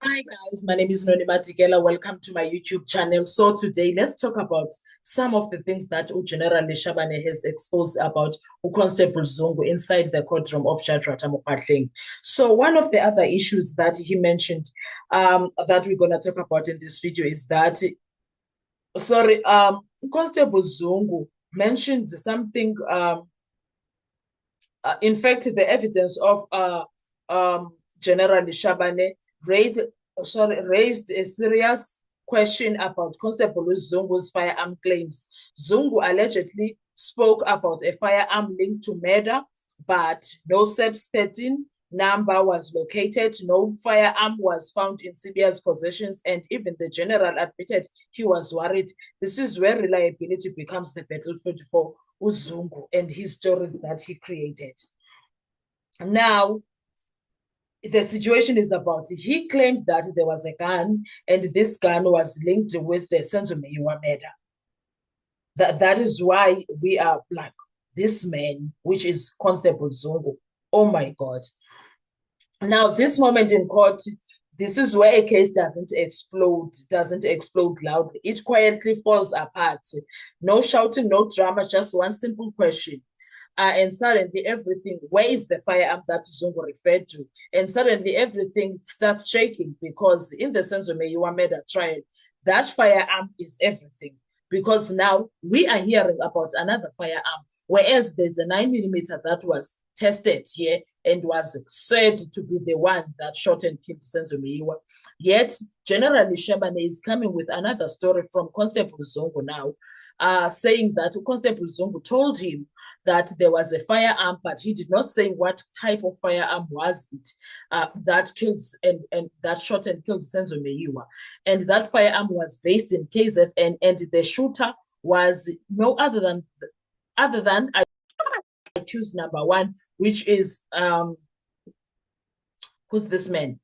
Hi guys, my name is Noni Matikela. Welcome to my YouTube channel. So today let's talk about some of the things that General Leshabane has exposed about Constable Zungu inside the courtroom of Shadrata Mokgatleng. So one of the other issues that he mentioned that we're going to talk about in this video is that, Constable Zungu mentioned something, in fact, the evidence of General Shabane raised a serious question about Constable Zungu's firearm claims. Zungu allegedly spoke about a firearm linked to murder, but no SEPS 13 number was located, no firearm was found in Sibia's possessions, and even the general admitted he was worried. This is where reliability becomes the battlefield for Uzungu and his stories that he created. Now, the situation is about he claimed that there was a gun and this gun was linked with the Senzo Meyiwa murder. That is why we are black. This man, which is Constable Zungu, oh my God. Now, this moment in court, this is where a case doesn't explode loudly. It quietly falls apart. No shouting, no drama, just one simple question. And suddenly everything, where is the firearm that Zungu referred to? And suddenly everything starts shaking because in the Senzo Meyiwa murder trial, that firearm is everything. Because now we are hearing about another firearm, whereas there's a 9mm that was tested here and was said to be the one that shot and killed Senzo Meyiwa. Yet, General Shabane is coming with another story from Constable Zungu now, saying that Constable Zungu told him that there was a firearm, but he did not say what type of firearm was it that killed and that shot and killed Senzo Meyiwa. And that firearm was based in KZN, and the shooter was no other than accused number one, which is who's this man?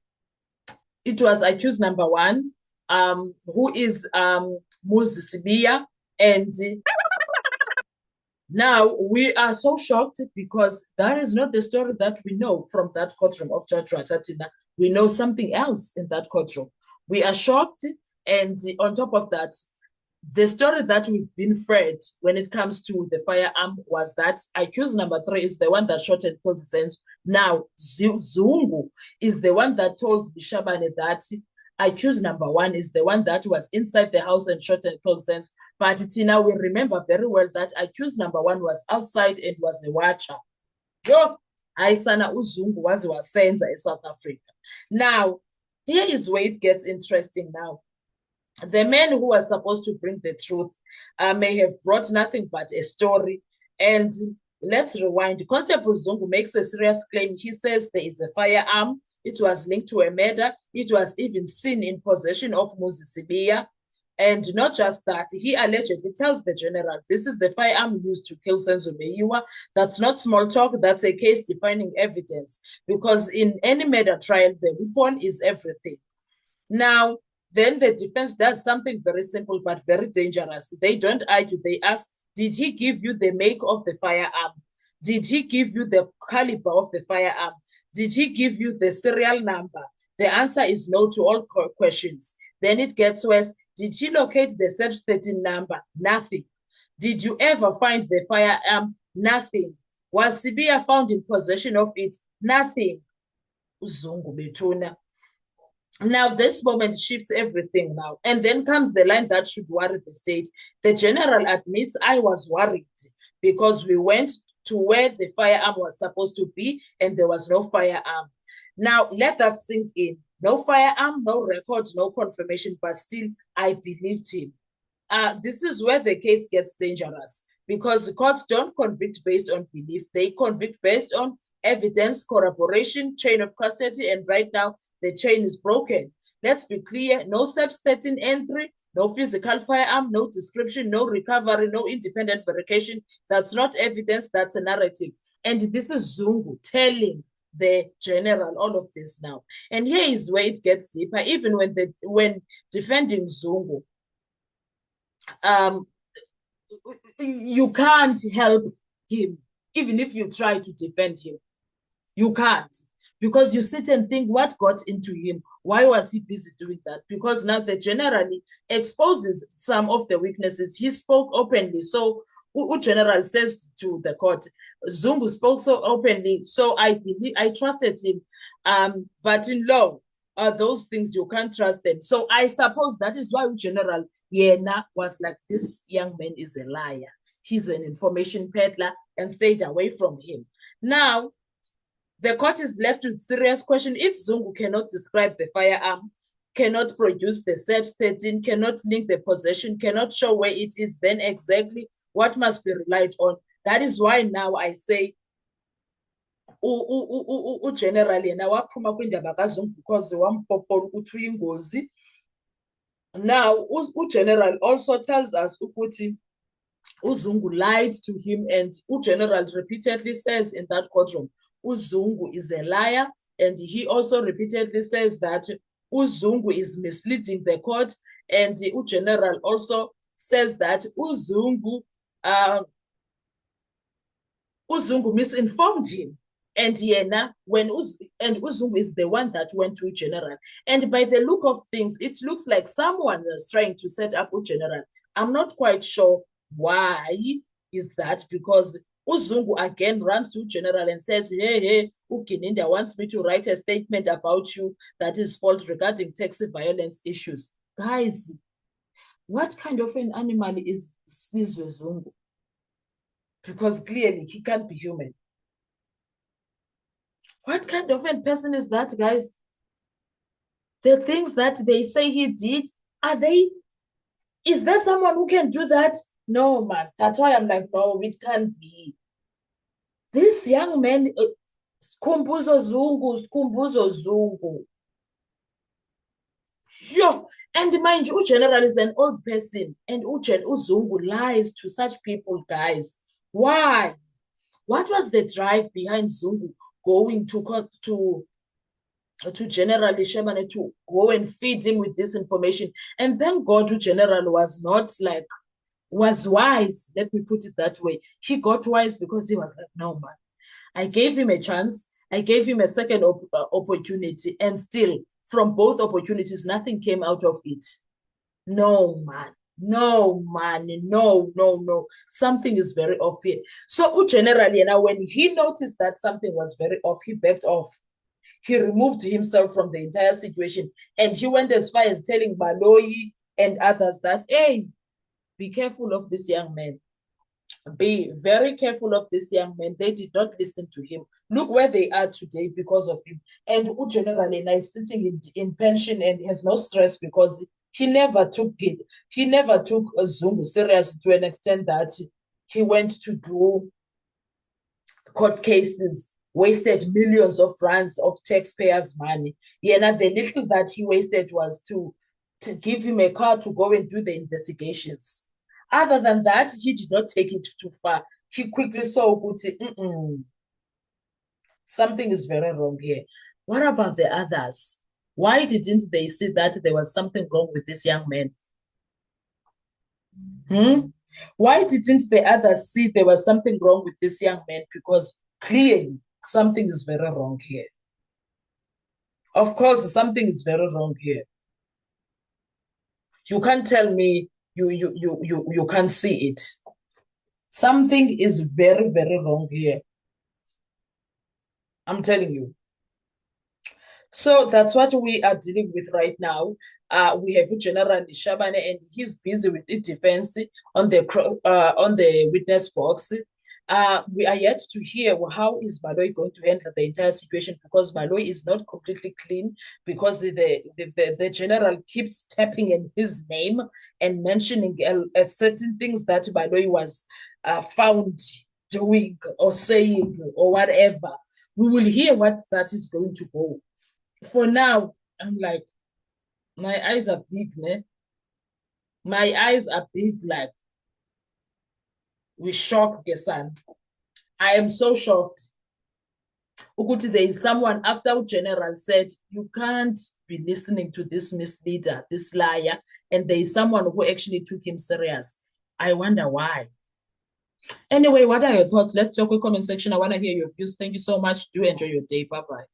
It was accused number one, who is Muzi Sibia, and now we are so shocked because that is not the story that we know from that courtroom of Judge Ratatina. We know something else in that courtroom. We are shocked, and on top of that, the story that we've been fed when it comes to the firearm was that accused number three is the one that shot and killed Senzo. Now, Zungu is the one that told Shabane that accused number one is the one that was inside the house and shot and killed Senzo. But Tina will remember very well that accused number one was outside and was a watcher. Yo, Aisana Uzungu was Senza in South Africa. Now, here is where it gets interesting now. The man who was supposed to bring the truth may have brought nothing but a story. And let's rewind. Constable Zungu makes a serious claim. He says there is a firearm. It was linked to a murder. It was even seen in possession of Muzi Sibia. And not just that, he allegedly tells the general, this is the firearm used to kill Senzo Meyiwa. That's not small talk. That's a case-defining evidence. Because in any murder trial, the weapon is everything. Now, then the defense does something very simple but very dangerous. They don't argue. They ask, did he give you the make of the firearm? Did he give you the caliber of the firearm? Did he give you the serial number? The answer is no to all questions. Then it gets worse. Did he locate the SEPS 13 number? Nothing. Did you ever find the firearm? Nothing. Was Sibia found in possession of it? Nothing. Uzungu Betuna. Now, this moment shifts everything now. And then comes the line that should worry the state. The general admits, I was worried because we went to where the firearm was supposed to be and there was no firearm. Now, let that sink in. No firearm, no record, no confirmation, but still, I believed him. This is where the case gets dangerous because the courts don't convict based on belief. They convict based on evidence, corroboration, chain of custody, and right now, the chain is broken. Let's be clear, no SEPS 13 entry, no physical firearm, no description, no recovery, no independent verification. That's not evidence, that's a narrative. And this is Zungu telling the general all of this now. And here is where it gets deeper. Even when defending Zungu, you can't help him, even if you try to defend him. You can't. Because you sit and think, what got into him? Why was he busy doing that? Because now they generally exposes some of the weaknesses. He spoke openly. So General says to the court, Zungu spoke so openly, so I believe I trusted him. But in law, those things you can't trust them. So I suppose that is why General Yena was like, this young man is a liar. He's an information peddler, and stayed away from him. Now, the court is left with serious question. If Zungu cannot describe the firearm, cannot produce the SEPS 13, cannot link the possession, cannot show where it is, then exactly what must be relied on. That is why now I say ugeneral yena waphuma kwindaba kaZungu because wampopola ukuthi uyingozi. Now ugeneral also tells us ukuthi uZungu lied to him, and ugeneral repeatedly says in that courtroom uZungu is a liar, and he also repeatedly says that uZungu is misleading the court, and ugeneral also says that uZungu misinformed him. And Yena, Uzungu is the one that went to General. And by the look of things, it looks like someone was trying to set up General. I'm not quite sure why is that, because Uzungu again runs to General and says, hey, Ukininda wants me to write a statement about you that is false regarding taxi violence issues. Guys, what kind of an animal is Sizwe Zungu? Because clearly he can't be human. What kind of a person is that, guys? The things that they say he did, is there someone who can do that? No, man. That's why I'm like, no, it can't be. This young man, Skhumbuzo Zungu. Yo, and mind you, General is an old person, and Uzungu lies to such people, guys. Why? What was the drive behind Zungu going to General Ishebane to go and feed him with this information? And thank God General was wise. Let me put it that way. He got wise because he was like, no, man. I gave him a chance. I gave him a second opportunity, and still, from both opportunities, nothing came out of it. No, man. No, man. No. Something is very off here. So, generally, now when he noticed that something was very off, he backed off. He removed himself from the entire situation, and he went as far as telling Baloyi and others that, hey, be careful of this young man. Be very careful of this young man. They did not listen to him. Look where they are today because of him. And generally is sitting in pension and has no stress because he never took it. He never took Zungu serious to an extent that he went to do court cases, wasted millions of rands of taxpayers' money. Yeah, the little that he wasted was to give him a car to go and do the investigations. Other than that, he did not take it too far. He quickly saw something is very wrong here. What about the others? Why didn't they see that there was something wrong with this young man? Why didn't the others see there was something wrong with this young man? Because clearly something is very wrong here. Of course, something is very wrong here. You can't tell me you can't see it. Something is very, very wrong here. I'm telling you. So that's what we are dealing with right now. We have General Shabane, and he's busy with the defense on the witness box. We are yet to hear how is Baloyi going to handle the entire situation, because Baloyi is not completely clean, because the general keeps tapping in his name and mentioning certain things that Baloyi was found doing or saying or whatever. We will hear what that is going to go. For now, I'm like, my eyes are big, man. My eyes are big, like, we shocked Gesan. I am so shocked. Ukuti, there is someone after General said, you can't be listening to this misleader, this liar, and there is someone who actually took him serious. I wonder why. Anyway, what are your thoughts? Let's talk in the comment section. I want to hear your views. Thank you so much. Do enjoy your day. Bye-bye.